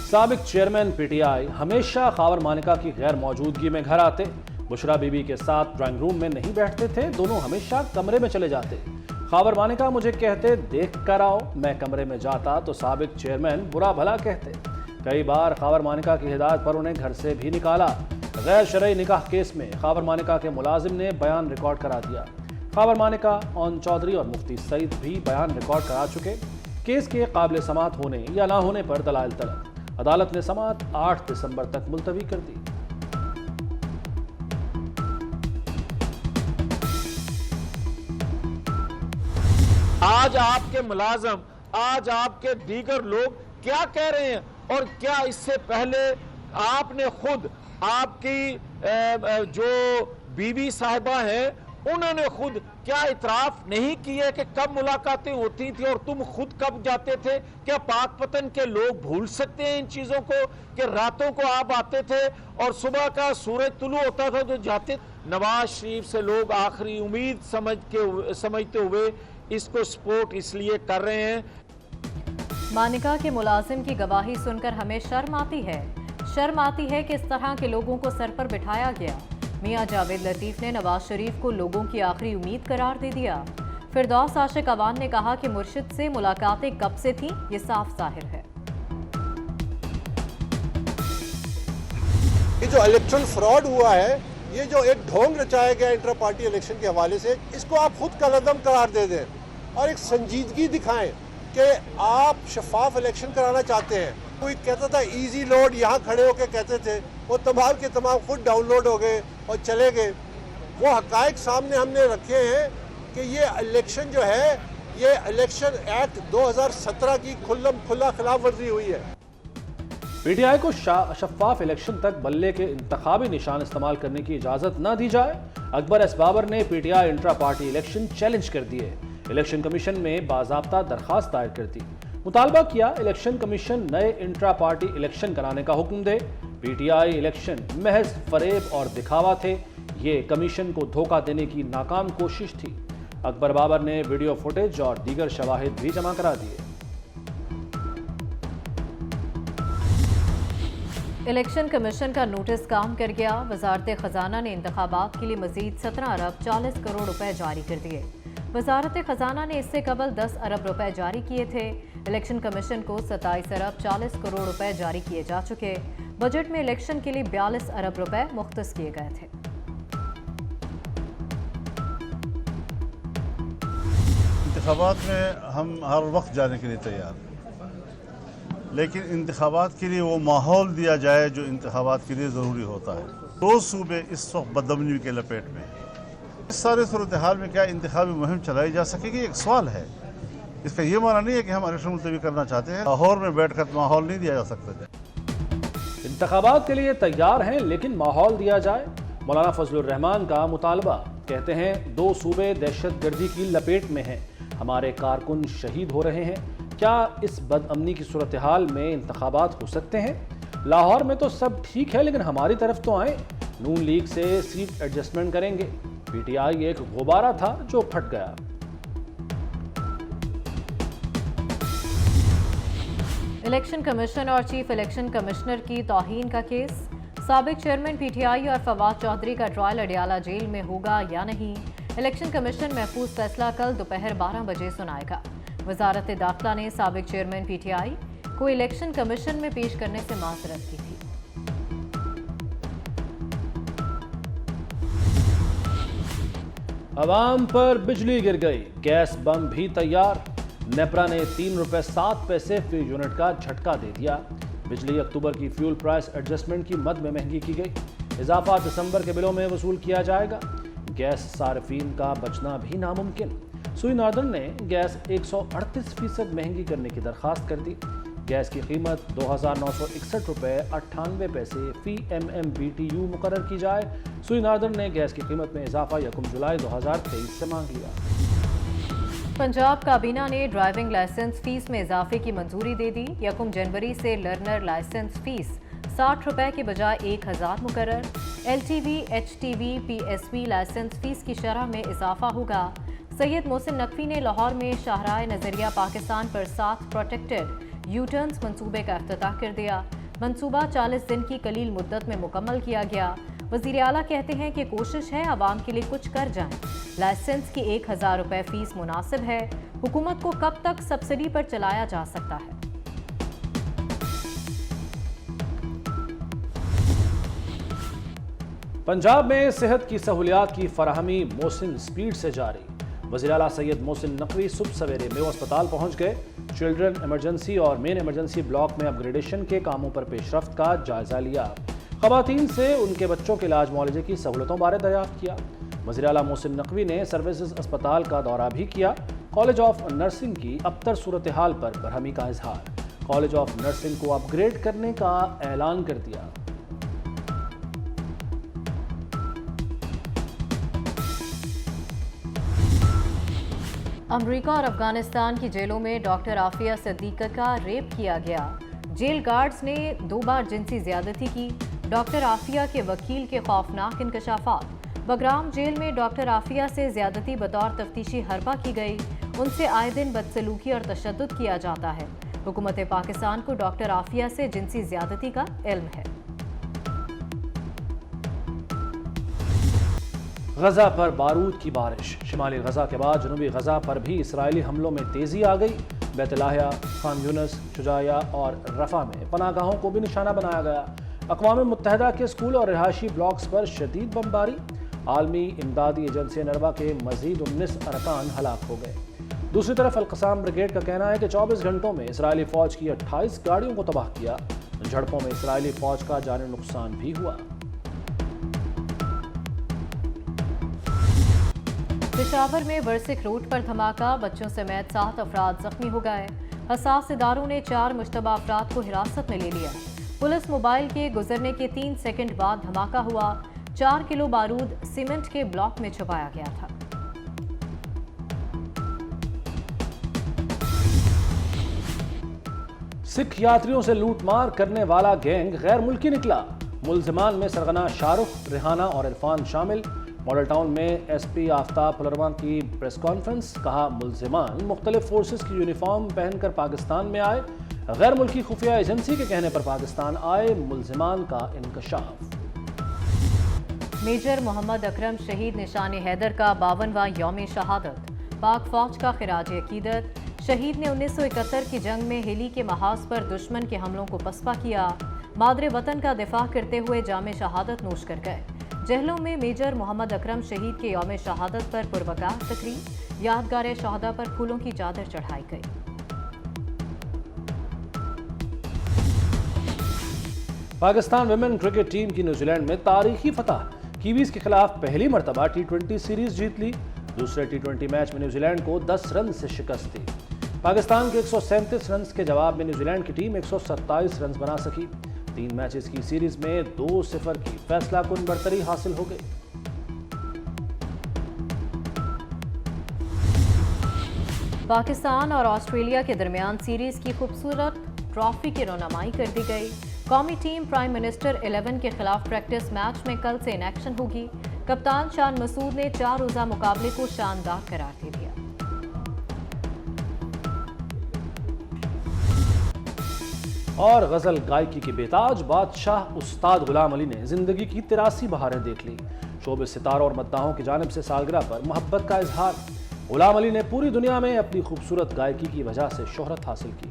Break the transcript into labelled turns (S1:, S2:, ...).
S1: سابق chairman P T I ہمیشہ خاور مانیکا کی غیر موجودگی میں گھر آتے، بشرا بی بی کے ساتھ ڈرائنگ روم میں نہیں بیٹھتے تھے، دونوں ہمیشہ کمرے میں چلے جاتے۔ خاور مانیکا مجھے کہتے دیکھ کر آؤ، میں کمرے میں جاتا تو سابق چیئرمین برا بھلا کہتے۔ کئی بار خاور مانیکا کی ہدایت پر انہیں گھر سے بھی نکالا۔ غیر شرعی نکاح کیس میں خاور مانیکا کے ملازم نے بیان ریکارڈ کرا دیا۔ خاور مانیکا، اون چودھری اور مفتی سعید بھی بیان ریکارڈ کرا چکے۔ کیس کے قابل سماعت ہونے یا نہ ہونے پر دلائل طلب، عدالت نے سماعت 8 دسمبر تک ملتوی کر دی۔
S2: آج آپ کے ملازم، آج آپ کے دیگر لوگ کیا کہہ رہے ہیں، اور کیا اس سے پہلے آپ نے خود، آپ کی جو بیوی صاحبہ ہیں، انہوں نے خود کیا اعتراف نہیں کیے کہ کب ملاقاتیں ہوتی تھی اور تم خود کب جاتے تھے؟ کیا پاک پتن کے لوگ بھول سکتے ہیں ان چیزوں کو کہ راتوں کو آپ آتے تھے اور صبح کا سورج طلوع ہوتا تھا جو جاتے؟ نواز شریف سے لوگ آخری امید سمجھتے ہوئے اس کو سپورٹ اس لیے کر رہے ہیں۔
S3: مانیکا کے ملازم کی گواہی سن کر ہمیں شرم آتی ہے، شرم آتی ہے کہ اس طرح کے لوگوں کو سر پر بٹھایا گیا۔ میاں جاوید لطیف نے نواز شریف کو لوگوں کی آخری امید قرار دے دیا۔ فردوس عاشق اوان نے کہا کہ مرشد سے ملاقاتیں کب سے تھیں، یہ صاف ظاہر ہے۔
S4: یہ جو الیکٹرل فراڈ ہوا ہے، یہ جو ایک ڈھونگ رچایا گیا انٹر پارٹی الیکشن کے حوالے سے، اس کو آپ خود کالعدم قرار دے دیں اور ایک سنجیدگی دکھائیں کہ آپ شفاف الیکشن کرانا چاہتے ہیں۔ کوئی کہتا تھا ایزی لوڈ، یہاں کھڑے ہو کے کہتے تھے، وہ تمام کے تمام خود ڈاؤن لوڈ ہو گئے اور چلے گئے۔ وہ حقائق سامنے ہم نے رکھے ہیں کہ یہ الیکشن جو ہے، یہ الیکشن ایکٹ 2017 کی کھلا خلاف ورزی ہوئی ہے۔
S1: پی ٹی آئی کو شفاف الیکشن تک بلے کے انتخابی نشان استعمال کرنے کی اجازت نہ دی جائے۔ اکبر ایس بابر نے P T I intra party election challenge کر دیے، الیکشن کمیشن میں باضابطہ درخواست دائر کر دی۔ مطالبہ کیا الیکشن کمیشن نئے انٹرا پارٹی الیکشن کرانے کا حکم دے۔ پی ٹی آئی الیکشن محض فریب اور دکھاوا تھے، یہ کمیشن کو دھوکہ دینے کی ناکام کوشش تھی۔ اکبر بابر نے ویڈیو فوٹیج اور دیگر شواہد بھی جمع کرا دیے۔
S3: الیکشن کمیشن کا نوٹس کام کر گیا، وزارت خزانہ نے انتخابات کے لیے مزید 17 ارب 40 کروڑ روپے جاری کر دیے۔ وزارت خزانہ نے اس سے قبل 10 ارب روپے جاری کیے تھے۔ الیکشن کمیشن کو 27 ارب 40 کروڑ روپے جاری کیے جا چکے۔ بجٹ میں الیکشن کے لیے 42 ارب روپے مختص کیے گئے تھے۔
S5: انتخابات میں ہم ہر وقت جانے کے لیے تیار ہیں، لیکن انتخابات کے لیے وہ ماحول دیا جائے جو انتخابات کے لیے ضروری ہوتا ہے۔ 2 صوبے اس وقت بدامنی کے لپیٹ میں ہیں۔ اس سارے صورتحال میں کیا انتخابی مہم چلائی جا سکے گی؟ ایک سوال ہے۔ اس کا یہ معنی نہیں ہے کہ ہم الیکشن ملتوی کرنا چاہتے ہیں۔ لاہور میں بیٹھ کر ماحول نہیں دیا جا سکتا۔
S1: انتخابات کے لیے تیار ہیں لیکن ماحول دیا جائے، مولانا فضل الرحمان کا مطالبہ۔ کہتے ہیں 2 صوبے دہشت گردی کی لپیٹ میں ہیں، ہمارے کارکن شہید ہو رہے ہیں، کیا اس بد امنی کی صورتحال میں انتخابات ہو سکتے ہیں؟ لاہور میں تو سب ٹھیک ہے لیکن ہماری طرف تو آئیں، نون لیگ سے سیٹ ایڈجسٹمنٹ کریں گے۔ پی ٹی آئی ایک غبارہ تھا جو پھٹ گیا۔
S3: الیکشن کمیشن اور چیف الیکشن کمشنر کی توہین کا کیس، سابق چیئرمین پی ٹی آئی اور فواد چودھری کا ٹرائل اڈیالہ جیل میں ہوگا یا نہیں؟ الیکشن کمیشن محفوظ فیصلہ کل دوپہر 12 بجے سنائے گا۔ وزارت داخلہ نے سابق چیئرمین پی ٹی آئی کو الیکشن کمیشن میں پیش کرنے سے معذرت کی تھی۔
S1: عوام پر بجلی گر گئی، گیس بم بھی تیار۔ نیپرا نے 3 روپے 7 پیسے فی یونٹ کا جھٹکا دے دیا۔ بجلی اکتوبر کی فیول پرائس ایڈجسٹمنٹ کی مد میں مہنگی کی گئی، اضافہ دسمبر کے بلوں میں وصول کیا جائے گا۔ گیس صارفین کا بچنا بھی ناممکن، سوئی ناردرن نے گیس 138% مہنگی کرنے کی درخواست کر دی۔ گیس کی قیمت 2961 روپے 98 پیسے فی MMBTU مقرر کی جائے۔ سوئی ناردرن نے گیس کی قیمت میں اضافہ 1 جولائی 2023 سے مانگ لیا۔
S3: پنجاب کابینہ نے ڈرائیونگ لائسنس فیس میں اضافے کی منظوری دے دی۔ 1 جنوری سے لرنر لائسنس فیس 60 روپے کے بجائے 1000 مقرر۔ LTV HTV PSV license fee کی شرح میں اضافہ ہوگا۔ سید محسن نقوی نے لاہور میں شاہراہ نظریہ پاکستان پر 7 پروٹیکٹڈ یو ٹرنز منصوبے کا افتتاح کر دیا۔ منصوبہ 40 دن کی قلیل مدت میں مکمل کیا گیا۔ وزیر اعلیٰ کہتے ہیں کہ کوشش ہے عوام کے لیے کچھ کر جائیں۔ لائسنس کی 1000 روپے فیس مناسب ہے۔ حکومت کو کب تک سبسڈی پر چلایا جا سکتا ہے؟
S1: پنجاب میں صحت کی سہولیات کی فراہمی موسم سپیڈ سے جاری۔ وزیر اعلیٰ سید محسن نقوی صبح سویرے میو اسپتال پہنچ گئے۔ چلڈرن ایمرجنسی اور مین ایمرجنسی بلاک میں اپ گریڈیشن کے کاموں پر پیش رفت کا جائزہ لیا۔ خواتین سے ان کے بچوں کے علاج معالجے کی سہولتوں بارے دریافت کیا۔ وزیر اعلیٰ محسن نقوی نے سروسز اسپتال کا دورہ بھی کیا۔ کالج آف نرسنگ کی ابتر صورتحال پر برہمی کا اظہار۔ کالج آف نرسنگ کو اپ گریڈ کرنے کا اعلان کر دیا۔
S3: امریکہ اور افغانستان کی جیلوں میں ڈاکٹر عافیہ صدیقہ کا ریپ کیا گیا۔ جیل گارڈز نے 2 بار جنسی زیادتی کی۔ ڈاکٹر عافیہ کے وکیل کے خوفناک انکشافات۔ بگرام جیل میں ڈاکٹر عافیہ سے زیادتی بطور تفتیشی حربہ کی گئی۔ ان سے آئے دن بدسلوکی اور تشدد کیا جاتا ہے۔ حکومت پاکستان کو ڈاکٹر عافیہ سے جنسی زیادتی کا علم ہے۔
S1: غزہ پر بارود کی بارش۔ شمالی غزہ کے بعد جنوبی غزہ پر بھی اسرائیلی حملوں میں تیزی آ گئی۔ بیت لاہیا، خان یونس، شجاعیہ اور رفح میں پناہ گاہوں کو بھی نشانہ بنایا گیا۔ اقوام متحدہ کے اسکول اور رہائشی بلاکس پر شدید بمباری۔ عالمی امدادی ایجنسی انروا کے مزید 19 ارکان ہلاک ہو گئے۔ دوسری طرف القسام بریگیڈ کا کہنا ہے کہ 24 گھنٹوں میں اسرائیلی فوج کی 28 گاڑیوں کو تباہ کیا۔ جھڑپوں میں اسرائیلی فوج کا جانی نقصان بھی ہوا۔
S3: پشاور میں ورسک روڈ پر دھماکہ، بچوں سمیت 7 افراد زخمی ہو گئے۔ حساس اداروں نے 4 مشتبہ افراد کو حراست میں لے لیا۔ پولیس موبائل کے گزرنے کے 3 سیکنڈ بعد دھماکہ ہوا۔ 4 کلو بارود سیمنٹ کے بلاک میں چھپایا گیا تھا۔
S1: سکھ یاتریوں سے لوٹ مار کرنے والا گینگ غیر ملکی نکلا۔ ملزمان میں سرغنہ شاہ رخ، ریحانہ اور عرفان شامل۔ ماڈل ٹاؤن میں ایس پی آفتاب پلروان کی پریس کانفرنس۔ کہا ملزمان مختلف فورسز کی یونیفارم پہن کر پاکستان میں آئے۔ غیر ملکی خفیہ ایجنسی کے کہنے پر پاکستان آئے ملزمان کا انکشاف۔
S3: میجر محمد اکرم شہید نشان حیدر کا 52واں یوم شہادت۔ پاک فوج کا خراج عقیدت۔ شہید نے 1971 کی جنگ میں ہیلی کے محاذ پر دشمن کے حملوں کو پسپا کیا۔ مادر وطن کا دفاع کرتے ہوئے جام شہادت نوش کر گئے۔ جہلوں میں میجر محمد اکرم شہید کے یوم شہادت پر پروقار تقریب۔ یادگار شہداء پر پھولوں کی چادر چڑھائی گئی۔
S1: پاکستان ویمن کرکٹ ٹیم کی نیوزی لینڈ میں تاریخی فتح۔ کیویز کے خلاف پہلی مرتبہ ٹی20 سیریز جیت لی۔ دوسرے ٹی20 میچ میں نیوزی لینڈ کو 10 رن سے شکست دی۔ پاکستان کے 137 رنز کے جواب میں نیوزی لینڈ کی ٹیم 127 رنز بنا سکی۔ 3 میچز کی سیریز میں 2-0 کی فیصلہ کن برتری حاصل ہو گئی۔
S3: پاکستان اور آسٹریلیا کے درمیان سیریز کی خوبصورت ٹرافی کی رونمائی کر دی گئی۔ قومی ٹیم پرائم منسٹر 11 کے خلاف پریکٹس میچ میں کل سے ان ایکشن ہوگی۔ کپتان شان مسعود نے 4 روزہ مقابلے کو شاندار قرار دے دیا۔
S1: اور غزل گائکی کی بیتاج بادشاہ استاد غلام علی نے زندگی کی 83 بہاریں دیکھ لی۔ شعبے ستاروں اور مداحوں کی جانب سے سالگرہ پر محبت کا اظہار۔ غلام علی نے پوری دنیا میں اپنی خوبصورت گائکی کی وجہ سے شہرت حاصل کی۔